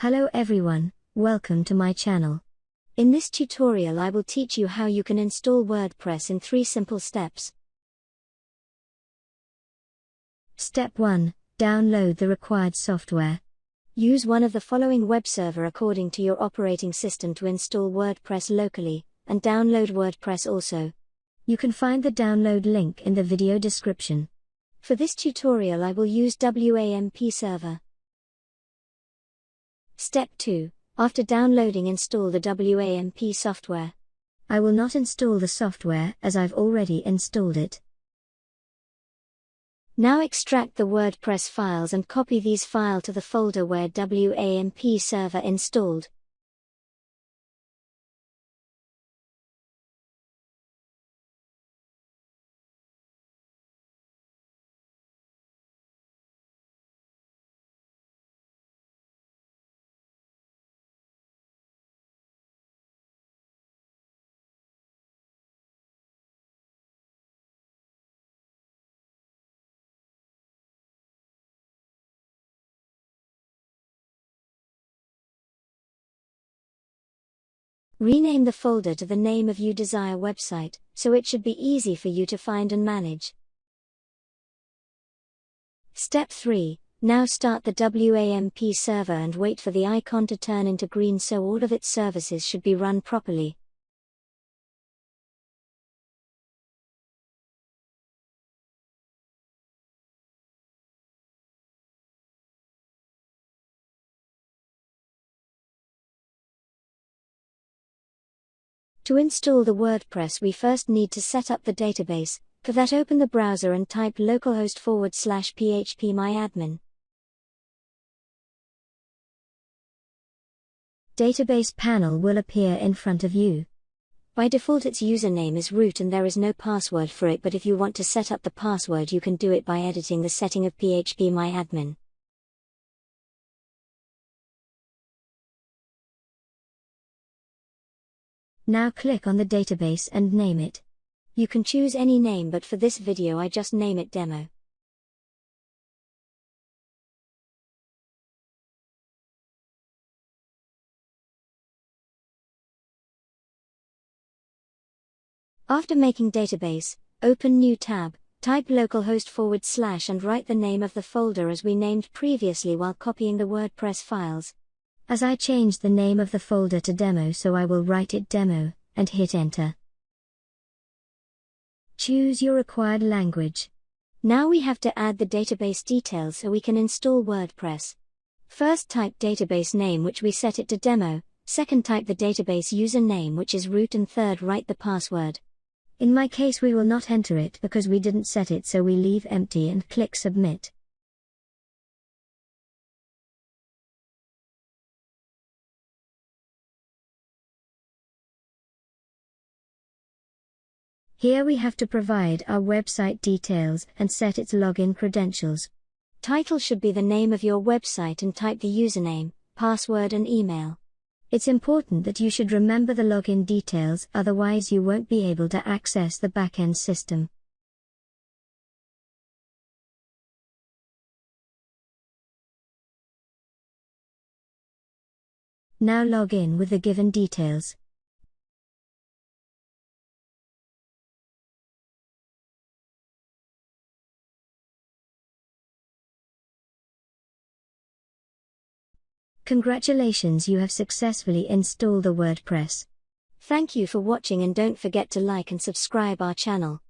Hello everyone, welcome to my channel. In this tutorial I will teach you how you can install WordPress in 3 simple steps. Step 1. Download the required software. Use one of the following web server according to your operating system to install WordPress locally, and download WordPress also. You can find the download link in the video description. For this tutorial I will use WAMP server. Step 2. After downloading, install the WAMP software. I will not install the software as I've already installed it. Now extract the WordPress files and copy these files to the folder where WAMP server installed. Rename the folder to the name of your desired website, so it should be easy for you to find and manage. Step 3. Now start the WAMP server and wait for the icon to turn into green so all of its services should be run properly. To install the WordPress we first need to set up the database. For that, open the browser and type localhost/phpMyAdmin. Database panel will appear in front of you. By default its username is root and there is no password for it, but if you want to set up the password you can do it by editing the setting of phpMyAdmin. Now click on the database and name it. You can choose any name, but for this video I just name it Demo. After making database, open new tab, type localhost/ and write the name of the folder as we named previously while copying the WordPress files. As I changed the name of the folder to Demo, so I will write it Demo, and hit Enter. Choose your required language. Now we have to add the database details so we can install WordPress. First type database name, which we set it to Demo, second type the database username, which is root, and third write the password. In my case we will not enter it because we didn't set it, so we leave empty and click Submit. Here we have to provide our website details and set its login credentials. Title should be the name of your website and type the username, password and email. It's important that you should remember the login details, otherwise you won't be able to access the backend system. Now log in with the given details. Congratulations, you have successfully installed the WordPress. Thank you for watching and don't forget to like and subscribe our channel.